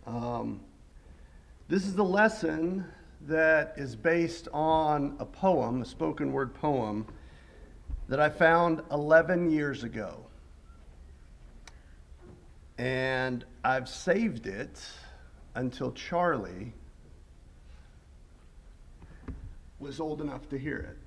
Um, this is the lesson that is based on a poem, a spoken word poem, that I found 11 years ago. And I've saved it until Charlie was old enough to hear it.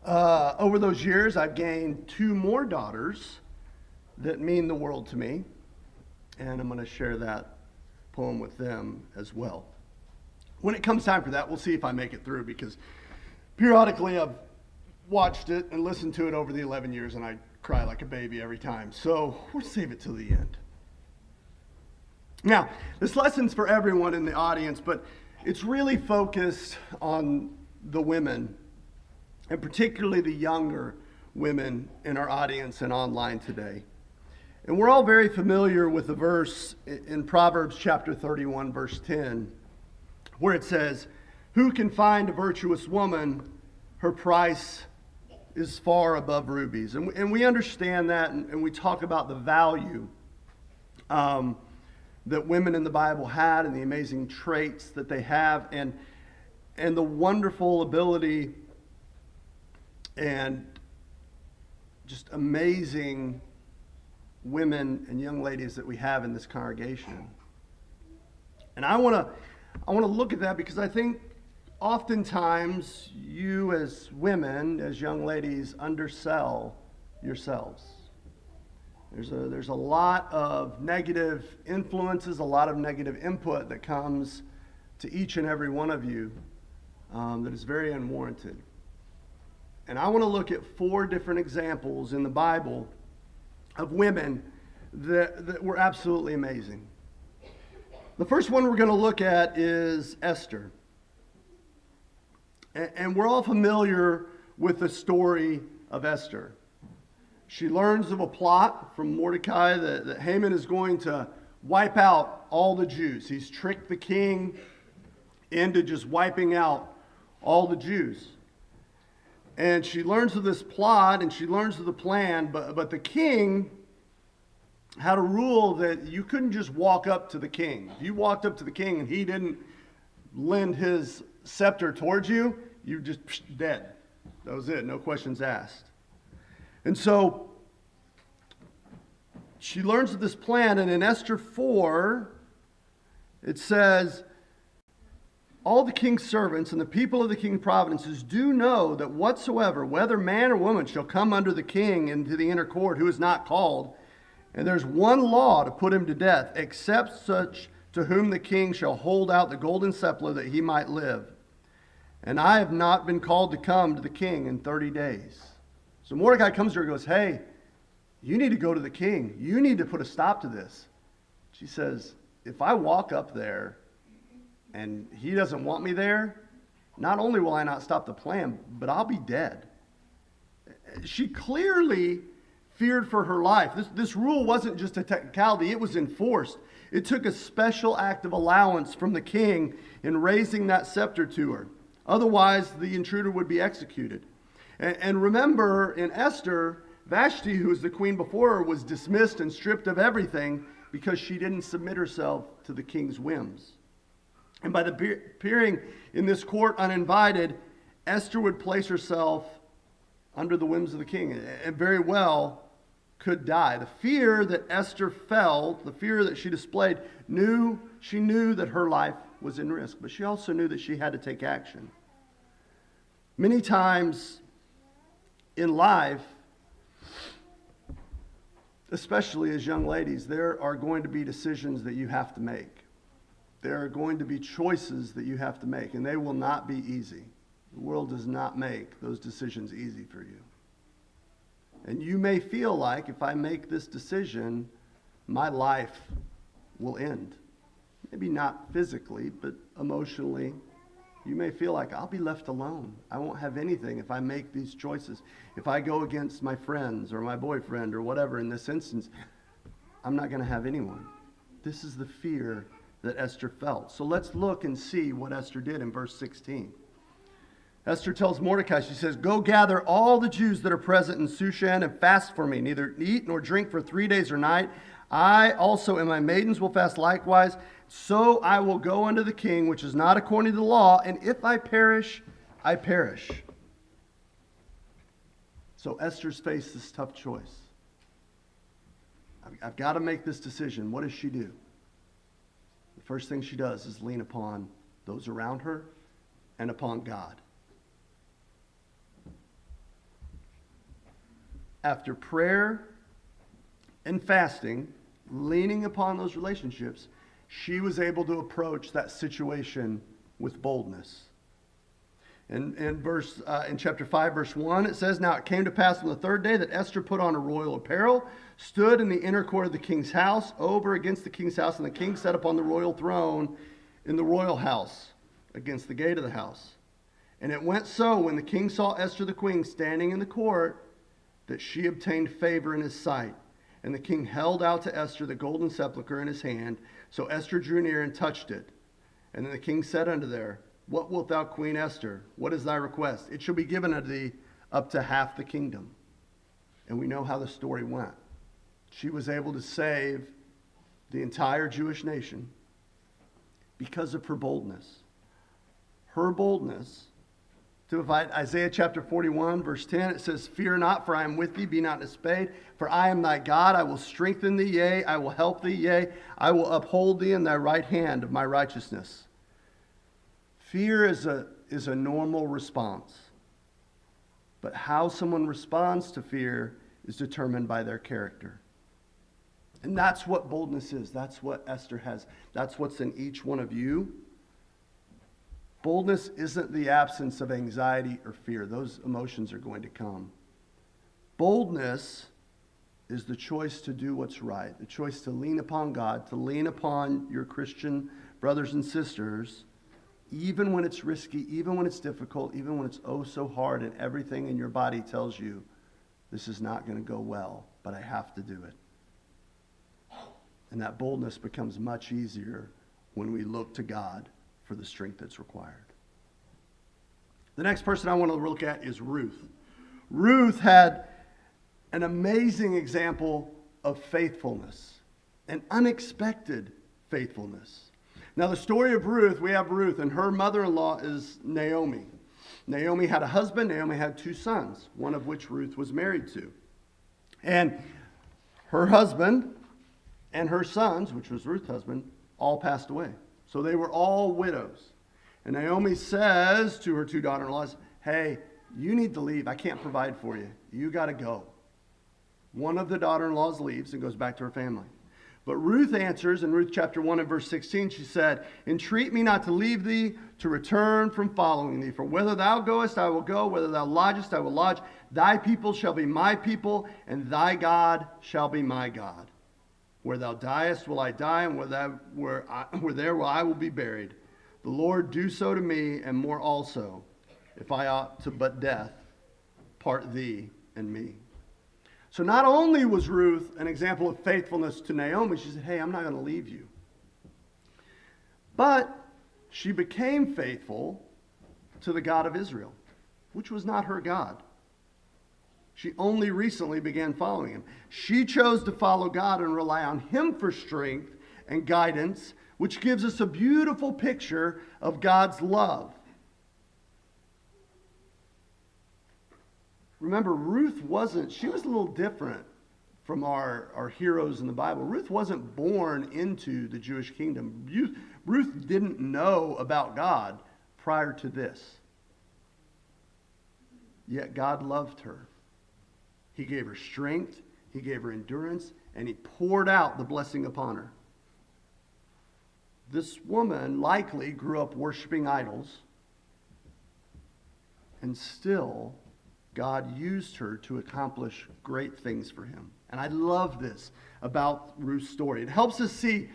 Over those years, I've gained 2 more daughters that mean the world to me, and I'm going to share that poem with them as well. When it comes time for that, we'll see if I make it through, because periodically I've watched it and listened to it over the 11 years, and I cry like a baby every time. So we'll save it till the end. Now, this lesson's for everyone in the audience, but it's really focused on the women, and particularly the younger women in our audience and online today. And we're all very familiar with the verse in Proverbs chapter 31, verse 10, where it says, "Who can find a virtuous woman? Her price is far above rubies." And we understand that, and we talk about the value that women in the Bible had, and the amazing traits that they have, and the wonderful ability and just amazing women and young ladies that we have in this congregation. And I want to look at that, because I think oftentimes you as women, as young ladies, undersell yourselves. There's a lot of negative influences, a lot of negative input that comes to each and every one of you that is very unwarranted. And I want to look at 4 different examples in the Bible of women that were absolutely amazing. The first one we're going to look at is Esther. And we're all familiar with the story of Esther. She learns of a plot from Mordecai that Haman is going to wipe out all the Jews. He's tricked the king into just wiping out all the Jews. And she learns of this plot, and she learns of the plan, but the king had a rule that you couldn't just walk up to the king. If you walked up to the king and he didn't lend his scepter towards you, you just dead. That was it, no questions asked. And so she learns of this plan, and in Esther 4, it says, "All the king's servants and the people of the king's provinces do know that whatsoever, whether man or woman, shall come under the king into the inner court who is not called, and there's one law to put him to death, except such to whom the king shall hold out the golden scepter that he might live. And I have not been called to come to the king in 30 days. So Mordecai comes to her and goes, "Hey, you need to go to the king. You need to put a stop to this." She says, "If I walk up there and he doesn't want me there, not only will I not stop the plan, but I'll be dead." She clearly feared for her life. This rule wasn't just a technicality, it was enforced. It took a special act of allowance from the king in raising that scepter to her. Otherwise, the intruder would be executed. And remember, in Esther, Vashti, who was the queen before her, was dismissed and stripped of everything because she didn't submit herself to the king's whims. And by appearing in this court uninvited, Esther would place herself under the whims of the king, and very well could die. The fear that Esther felt, the fear that she displayed, she knew that her life was in risk, but she also knew that she had to take action. Many times in life, especially as young ladies, there are going to be decisions that you have to make. There are going to be choices that you have to make, and they will not be easy. The world does not make those decisions easy for you. And you may feel like, if I make this decision, my life will end. Maybe not physically, but emotionally. You may feel like, I'll be left alone. I won't have anything if I make these choices. If I go against my friends or my boyfriend or whatever in this instance, I'm not going to have anyone. This is the fear that Esther felt. So let's look and see what Esther did in verse 16. Esther tells Mordecai, she says, "Go gather all the Jews that are present in Shushan and fast for me, neither eat nor drink for 3 days or night. I also and my maidens will fast likewise. So I will go unto the king, which is not according to the law, and if I perish, I perish. So Esther's faced this tough choice. I've got to make this decision. What does she do? The first thing she does is lean upon those around her and upon God. After prayer and fasting, leaning upon those relationships, she was able to approach that situation with boldness. In chapter 5, verse 1, it says, Now it came to pass on the third day that Esther put on her royal apparel, stood in the inner court of the king's house, over against the king's house, and the king sat upon the royal throne in the royal house, against the gate of the house. And it went so, when the king saw Esther the queen standing in the court, that she obtained favor in his sight. And the king held out to Esther the golden sepulchre in his hand. So Esther drew near and touched it. And then the king said unto her, What wilt thou, Queen Esther? What is thy request? It shall be given unto thee up to half the kingdom. And we know how the story went. She was able to save the entire Jewish nation because of her boldness. Her boldness to provide. Isaiah chapter 41, verse 10, it says, Fear not, for I am with thee, be not dismayed, for I am thy God, I will strengthen thee, yea, I will help thee, yea, I will uphold thee in thy right hand of my righteousness. Fear is a normal response. But how someone responds to fear is determined by their character. And that's what boldness is. That's what Esther has. That's what's in each one of you. Boldness isn't the absence of anxiety or fear. Those emotions are going to come. Boldness is the choice to do what's right, the choice to lean upon God, to lean upon your Christian brothers and sisters, even when it's risky, even when it's difficult, even when it's oh so hard and everything in your body tells you this is not going to go well, but I have to do it. And that boldness becomes much easier when we look to God for the strength that's required. The next person I want to look at is Ruth. Ruth had an amazing example of faithfulness, an unexpected faithfulness. Now, the story of Ruth, we have Ruth, and her mother-in-law is Naomi. Naomi had a husband. Naomi had 2 sons, one of which Ruth was married to. And her husband and her sons, which was Ruth's husband, all passed away. So they were all widows. And Naomi says to her 2 daughter-in-laws, Hey, you need to leave. I can't provide for you. You got to go. One of the daughter-in-laws leaves and goes back to her family. But Ruth answers in Ruth chapter 1 and verse 16, she said, Entreat me not to leave thee, to return from following thee. For whether thou goest, I will go. Whether thou lodgest, I will lodge. Thy people shall be my people, and thy God shall be my God. Where thou diest will I die, and where there I will be buried. The Lord do so to me, and more also, if I ought to but death part thee and me. So not only was Ruth an example of faithfulness to Naomi, she said, Hey, I'm not going to leave you. But she became faithful to the God of Israel, which was not her God. She only recently began following him. She chose to follow God and rely on him for strength and guidance, which gives us a beautiful picture of God's love. Remember, she was a little different from our heroes in the Bible. Ruth wasn't born into the Jewish kingdom. Ruth didn't know about God prior to this. Yet God loved her. He gave her strength, he gave her endurance, and he poured out the blessing upon her. This woman likely grew up worshiping idols, and still God used her to accomplish great things for him. And I love this about Ruth's story. It helps us see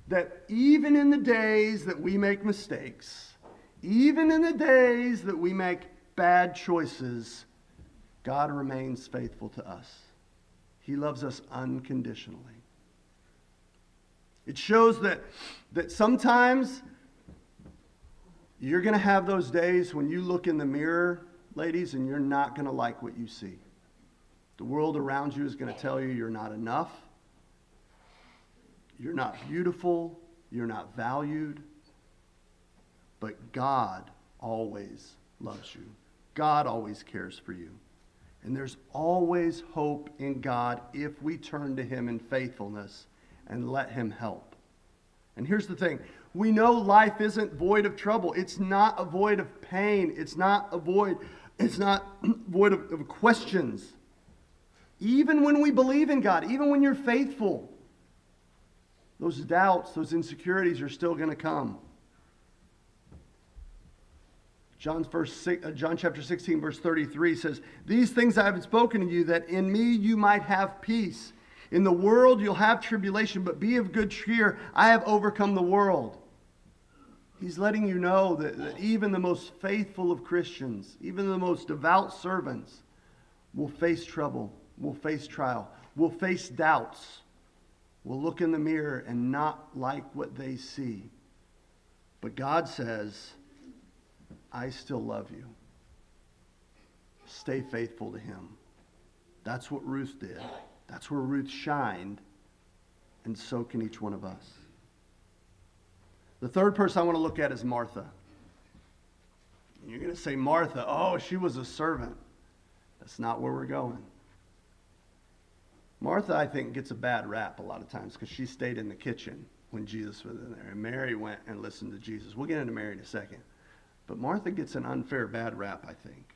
that even in the days that we make mistakes, even in the days that we make bad choices, God remains faithful to us. He loves us unconditionally. It shows that sometimes you're going to have those days when you look in the mirror, ladies, and you're not going to like what you see. The world around you is going to tell you you're not enough. You're not beautiful. You're not valued. But God always loves you. God always cares for you. And there's always hope in God if we turn to Him in faithfulness and let Him help. And here's the thing. We know life isn't void of trouble. It's not a void of pain. It's not void of questions. Even when we believe in God, even when you're faithful, those doubts, those insecurities are still going to come. John chapter 16, verse 33 says, "These things I have spoken to you, that in me you might have peace. In the world you'll have tribulation, but be of good cheer. I have overcome the world." He's letting you know that even the most faithful of Christians, even the most devout servants, will face trouble, will face trial, will face doubts, will look in the mirror and not like what they see. But God says, I still love you. Stay faithful to Him. That's what Ruth did. That's where Ruth shined, and so can each one of us. The third person I want to look at is Martha. You're going to say, Martha, oh, she was a servant. That's not where we're going. Martha, I think, gets a bad rap a lot of times because she stayed in the kitchen when Jesus was in there, and Mary went and listened to Jesus. We'll get into Mary in a second. But Martha gets an unfair bad rap, I think.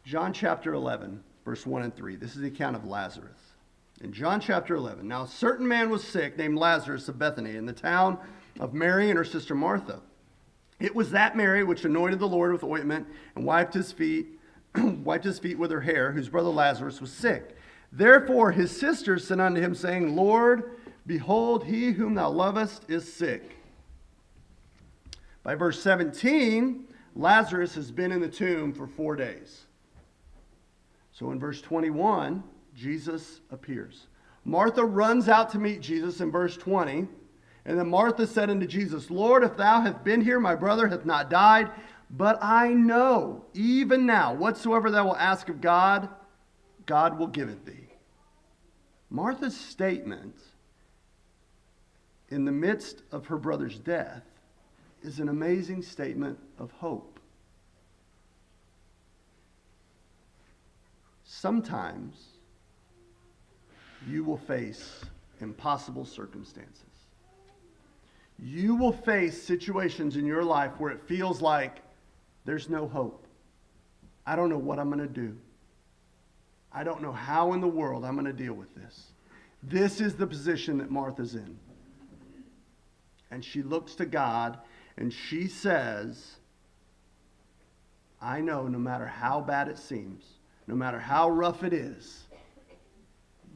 John chapter 11, verse 1 and 3. This is the account of Lazarus. In John chapter 11, now a certain man was sick named Lazarus of Bethany in the town of Mary and her sister Martha. It was that Mary which anointed the Lord with ointment and wiped his feet with her hair, whose brother Lazarus was sick. Therefore his sisters sent unto him, saying, Lord, behold, he whom thou lovest is sick. By verse 17, Lazarus has been in the tomb for 4 days. So in verse 21, Jesus appears. Martha runs out to meet Jesus in verse 20. And then Martha said unto Jesus, Lord, if thou hast been here, my brother hath not died. But I know, even now, whatsoever thou wilt ask of God, God will give it thee. Martha's statement in the midst of her brother's death is an amazing statement of hope. Sometimes you will face impossible circumstances. You will face situations in your life where it feels like there's no hope. I don't know what I'm going to do. I don't know how in the world I'm going to deal with this. This is the position that Martha's in. And she looks to God and she says, I know no matter how bad it seems, no matter how rough it is,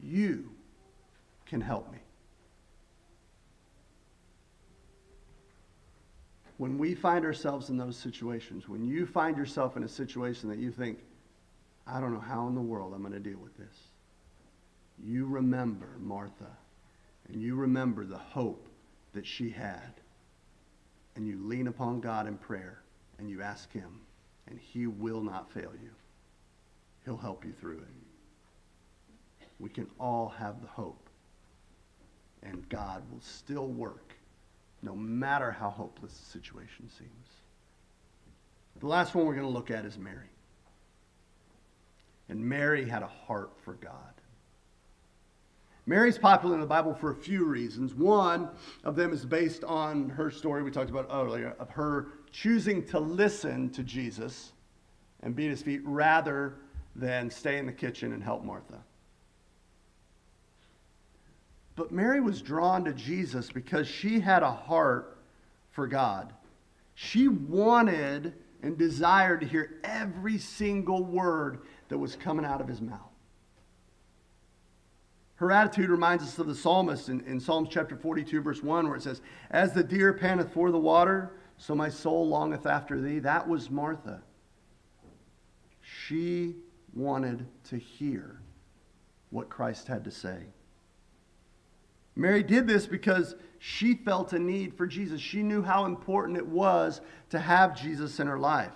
you can help me. When we find ourselves in those situations, when you find yourself in a situation that you think, I don't know how in the world I'm going to deal with this, you remember Martha, and you remember the hope that she had, and you lean upon God in prayer, and you ask Him, and He will not fail you. He'll help you through it. We can all have the hope, and God will still work no matter how hopeless the situation seems. The last one we're going to look at is Mary. And Mary had a heart for God. Mary's popular in the Bible for a few reasons. One of them is based on her story we talked about earlier, of her choosing to listen to Jesus and be at His feet rather than stay in the kitchen and help Martha. But Mary was drawn to Jesus because she had a heart for God. She wanted and desired to hear every single word that was coming out of His mouth. Her attitude reminds us of the psalmist in Psalms chapter 42, verse 1, where it says, As the deer panteth for the water, so my soul longeth after thee. That was Martha. She wanted to hear what Christ had to say. Mary did this because she felt a need for Jesus. She knew how important it was to have Jesus in her life.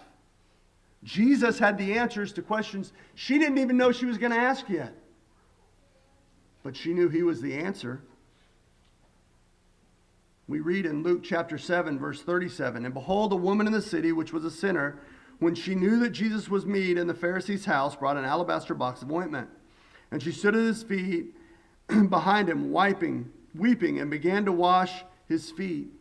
Jesus had the answers to questions she didn't even know she was going to ask yet. but she knew he was the answer. We read in Luke chapter 7, verse 37, "And behold, a woman in the city, which was a sinner, when she knew that Jesus was meat in the Pharisee's house, brought an alabaster box of ointment. And she stood at his feet behind him, weeping, and began to wash his feet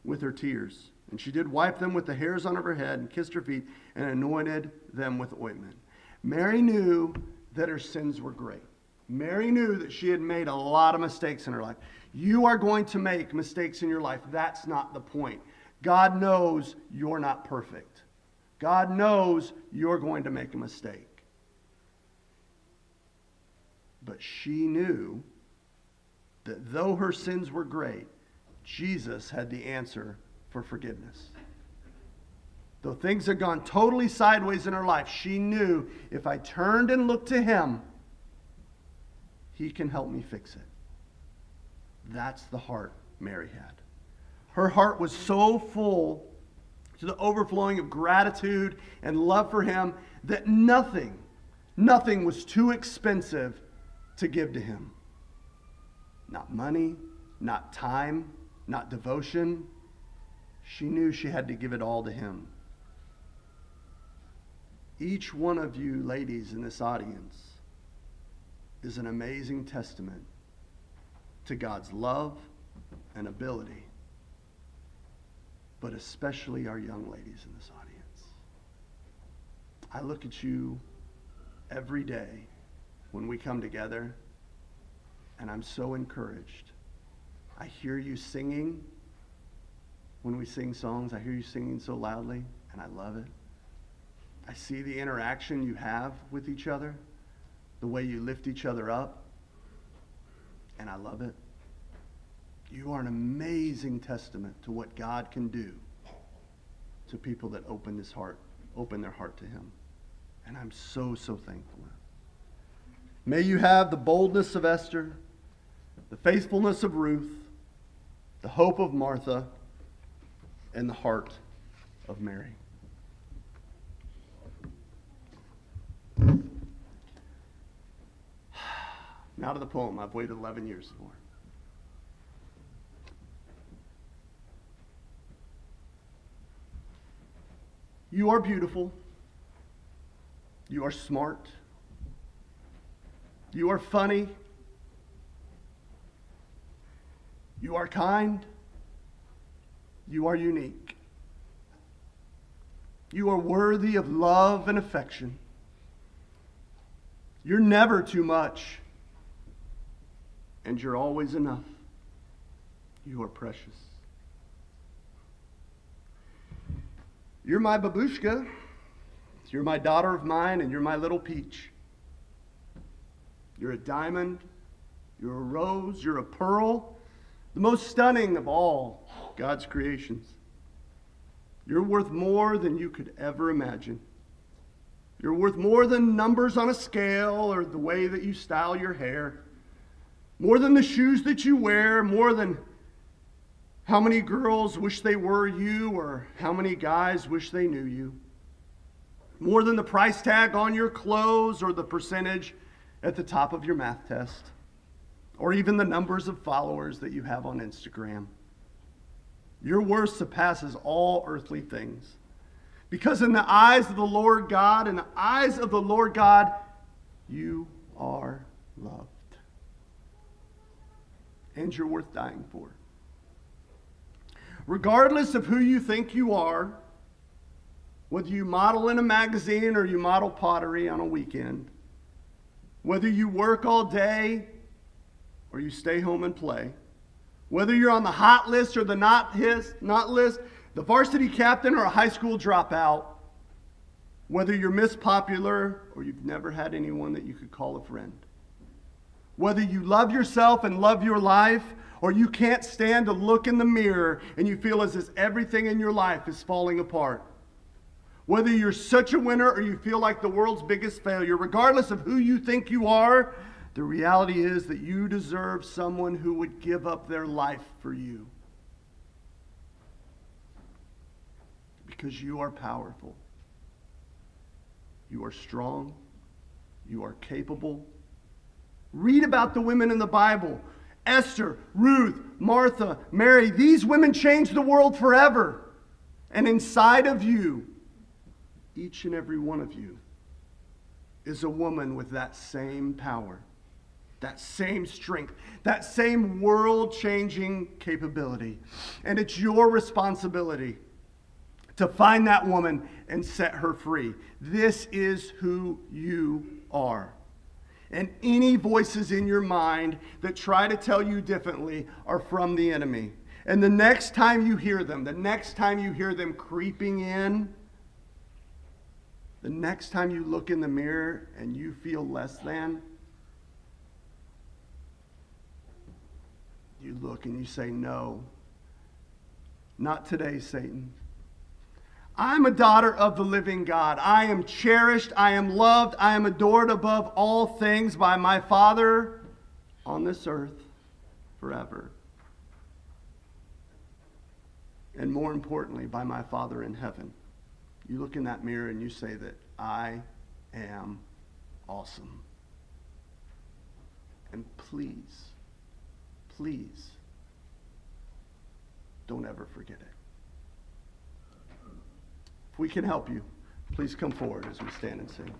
with her tears. And she did wipe them with the hairs on her head, and kissed her feet, and anointed them with ointment." Mary knew that her sins were great. Mary knew that she had made a lot of mistakes in her life. You are going to make mistakes in your life. That's not the point. God knows you're not perfect. God knows you're going to make a mistake. But she knew that though her sins were great, Jesus had the answer for forgiveness. Though things had gone totally sideways in her life, she knew if I turned and looked to him, he can help me fix it. That's the heart Mary had. Her heart was so full to the overflowing of gratitude and love for him that nothing was too expensive to give to him. Not money, not time, not devotion. She knew she had to give it all to him. Each one of you ladies in this audience is an amazing testament to God's love and ability, but especially our young ladies in this audience. I look at you every day when we come together, and I'm so encouraged. I hear you singing. When we sing songs, I hear you singing so loudly, and I love it. I see the interaction you have with each other, the way you lift each other up, and I love it. You are an amazing testament to what God can do to people that open their heart to him. And I'm so thankful. May you have the boldness of Esther, the faithfulness of Ruth, the hope of Martha, and the heart of Mary. Now to the poem I've waited 11 years for. You are beautiful. You are smart. You are funny. You are kind. You are unique. You are worthy of love and affection. You're never too much. And you're always enough. You are precious. You're my babushka. You're my daughter of mine, and you're my little peach. You're a diamond. You're a rose. You're a pearl. The most stunning of all God's creations. You're worth more than you could ever imagine. You're worth more than numbers on a scale or the way that you style your hair. More than the shoes that you wear, more than how many girls wish they were you or how many guys wish they knew you. More than the price tag on your clothes or the percentage at the top of your math test or even the numbers of followers that you have on Instagram. Your worth surpasses all earthly things. Because in the eyes of the Lord God, you are loved. And you're worth dying for. Regardless of who you think you are, whether you model in a magazine or you model pottery on a weekend, whether you work all day or you stay home and play, whether you're on the hot list or the not list, the varsity captain or a high school dropout, whether you're Miss Popular or you've never had anyone that you could call a friend, whether you love yourself and love your life, or you can't stand to look in the mirror and you feel as if everything in your life is falling apart, whether you're such a winner or you feel like the world's biggest failure, regardless of who you think you are, the reality is that you deserve someone who would give up their life for you. Because you are powerful. You are strong. You are capable. Read about the women in the Bible. Esther, Ruth, Martha, Mary. These women changed the world forever. And inside of you, each and every one of you, is a woman with that same power, that same strength, that same world-changing capability. And it's your responsibility to find that woman and set her free. This is who you are. And any voices in your mind that try to tell you differently are from the enemy. And the next time you hear them, creeping in, the next time you look in the mirror and you feel less than, you look and you say, no, not today, Satan. I'm a daughter of the living God. I am cherished, I am loved, I am adored above all things by my Father on this earth forever. And more importantly, by my Father in heaven. You look in that mirror and you say that I am awesome. And please, please, don't ever forget it. If we can help you, please come forward as we stand and sing.